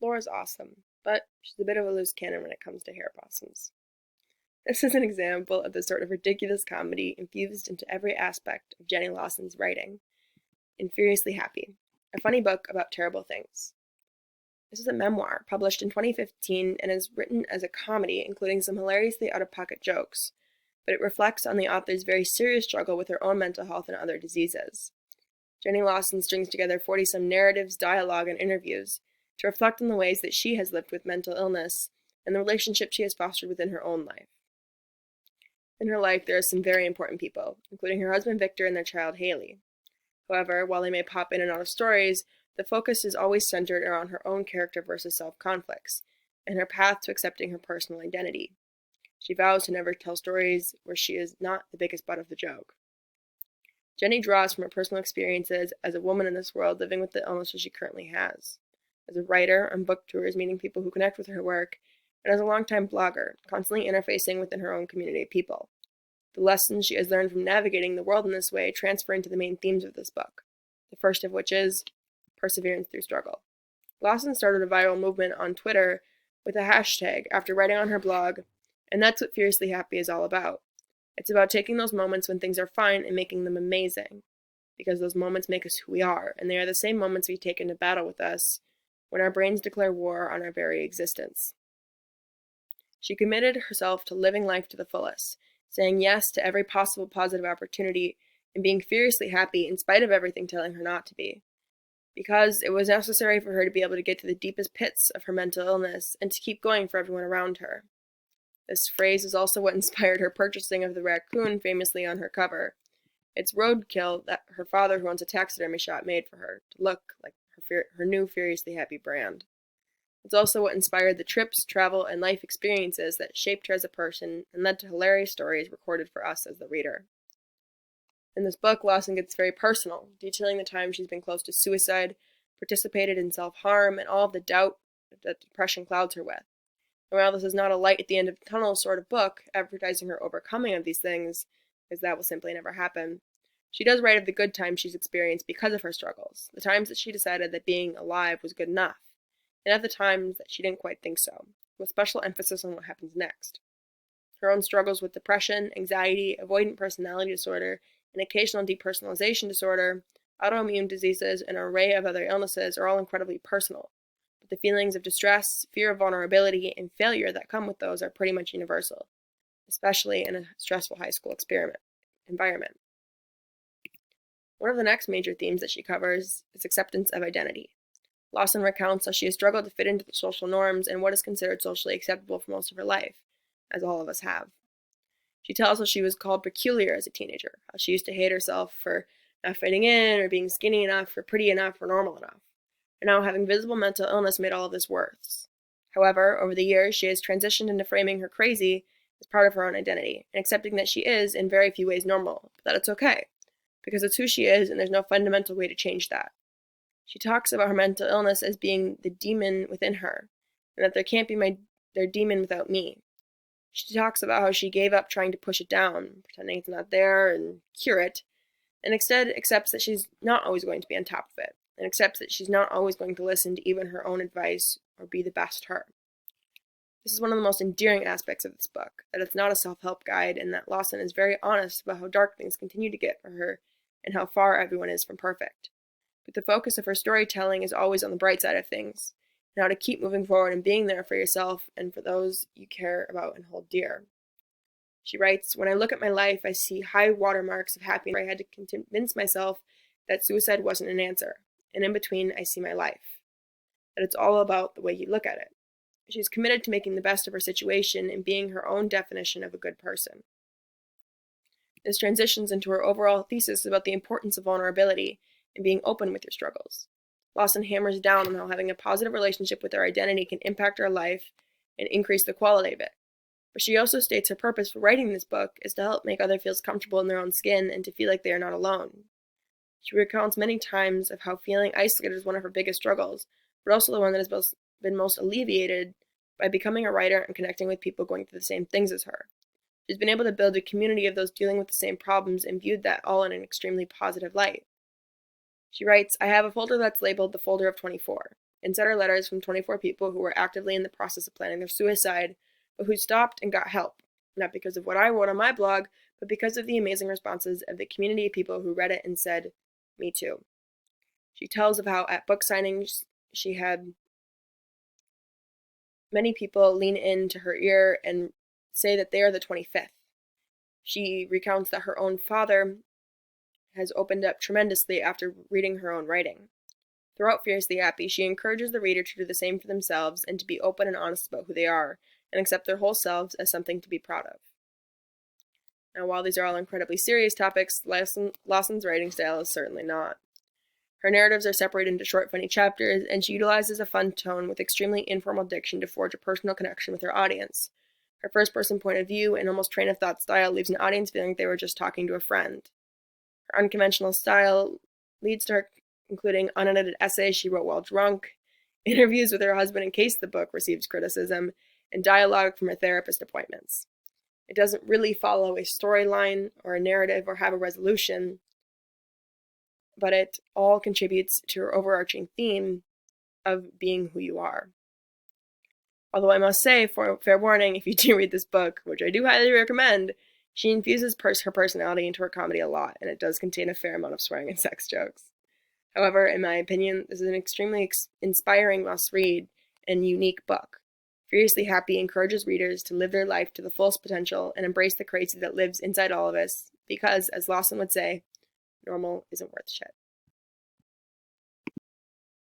Laura's awesome, but she's a bit of a loose cannon when it comes to hair blossoms. This is an example of the sort of ridiculous comedy infused into every aspect of Jenny Lawson's writing in Furiously Happy, a funny book about terrible things. This is a memoir published in 2015 and is written as a comedy, including some hilariously out-of-pocket jokes, but it reflects on the author's very serious struggle with her own mental health and other diseases. Jenny Lawson strings together 40-some narratives, dialogue, and interviews to reflect on the ways that she has lived with mental illness and the relationship she has fostered within her own life. In her life, there are some very important people, including her husband Victor and their child Haley. However, while they may pop in and out of stories, the focus is always centered around her own character versus self-conflicts, and her path to accepting her personal identity. She vows to never tell stories where she is not the biggest butt of the joke. Jenny draws from her personal experiences as a woman in this world living with the illnesses she currently has, as a writer on book tours meeting people who connect with her work, and as a longtime blogger, constantly interfacing within her own community of people. The lessons she has learned from navigating the world in this way transfer into the main themes of this book, the first of which is perseverance through struggle. Lawson started a viral movement on Twitter with a hashtag after writing on her blog, and that's what Fiercely Happy is all about. It's about taking those moments when things are fine and making them amazing, because those moments make us who we are, and they are the same moments we take into battle with us when our brains declare war on our very existence. She committed herself to living life to the fullest, saying yes to every possible positive opportunity and being furiously happy in spite of everything telling her not to be, because it was necessary for her to be able to get to the deepest pits of her mental illness and to keep going for everyone around her. This phrase is also what inspired her purchasing of the raccoon famously on her cover. It's roadkill that her father, who owns a taxidermy shop, made for her to look like her new Furiously Happy brand. It's also what inspired the trips, travel, and life experiences that shaped her as a person and led to hilarious stories recorded for us as the reader. In this book, Lawson gets very personal, detailing the times she's been close to suicide, participated in self-harm, and all of the doubt that depression clouds her with. And while this is not a light at the end of the tunnel sort of book, advertising her overcoming of these things, because that will simply never happen, she does write of the good times she's experienced because of her struggles, the times that she decided that being alive was good enough, and at the times that she didn't quite think so, with special emphasis on what happens next. Her own struggles with depression, anxiety, avoidant personality disorder, and occasional depersonalization disorder, autoimmune diseases, and an array of other illnesses are all incredibly personal, but the feelings of distress, fear of vulnerability, and failure that come with those are pretty much universal, especially in a stressful high school environment. One of the next major themes that she covers is acceptance of identity. Lawson recounts how she has struggled to fit into the social norms and what is considered socially acceptable for most of her life, as all of us have. She tells how she was called peculiar as a teenager, how she used to hate herself for not fitting in or being skinny enough or pretty enough or normal enough, and how having visible mental illness made all of this worse. However, over the years, she has transitioned into framing her crazy as part of her own identity, and accepting that she is, in very few ways, normal, but that it's okay, because it's who she is and there's no fundamental way to change that. She talks about her mental illness as being the demon within her, and that there can't be their demon without me. She talks about how she gave up trying to push it down, pretending it's not there, and cure it, and instead accepts that she's not always going to be on top of it, and accepts that she's not always going to listen to even her own advice or be the best her. This is one of the most endearing aspects of this book, that it's not a self-help guide, and that Lawson is very honest about how dark things continue to get for her, and how far everyone is from perfect. But the focus of her storytelling is always on the bright side of things, and how to keep moving forward and being there for yourself and for those you care about and hold dear. She writes, "When I look at my life, I see high watermarks of happiness where I had to convince myself that suicide wasn't an answer, and in between, I see my life. That it's all about the way you look at it." She's committed to making the best of her situation and being her own definition of a good person. This transitions into her overall thesis about the importance of vulnerability and being open with your struggles. Lawson hammers down on how having a positive relationship with our identity can impact our life and increase the quality of it. But she also states her purpose for writing this book is to help make others feel comfortable in their own skin and to feel like they are not alone. She recounts many times of how feeling isolated is one of her biggest struggles, but also the one that has been most alleviated by becoming a writer and connecting with people going through the same things as her. She's been able to build a community of those dealing with the same problems and viewed that all in an extremely positive light. She writes, "I have a folder that's labeled the folder of 24. Inside are letters from 24 people who were actively in the process of planning their suicide, but who stopped and got help, not because of what I wrote on my blog, but because of the amazing responses of the community of people who read it and said, "Me too." She tells of how at book signings she had many people lean into her ear and say that they are the 25th. She recounts that her own father has opened up tremendously after reading her own writing. Throughout Fiercely Happy, she encourages the reader to do the same for themselves and to be open and honest about who they are, and accept their whole selves as something to be proud of. Now, while these are all incredibly serious topics, Lawson's writing style is certainly not. Her narratives are separated into short, funny chapters, and she utilizes a fun tone with extremely informal diction to forge a personal connection with her audience. Her first-person point of view and almost train-of-thought style leaves an audience feeling they were just talking to a friend. Her unconventional style leads to her including unedited essays she wrote while drunk, interviews with her husband in case the book receives criticism, and dialogue from her therapist appointments. It doesn't really follow a storyline or a narrative or have a resolution, but it all contributes to her overarching theme of being who you are. Although I must say, for fair warning, if you do read this book, which I do highly recommend, she infuses her personality into her comedy a lot, and it does contain a fair amount of swearing and sex jokes. However, in my opinion, this is an extremely inspiring must-read and unique book. Furiously Happy encourages readers to live their life to the fullest potential and embrace the crazy that lives inside all of us, because, as Lawson would say, normal isn't worth shit.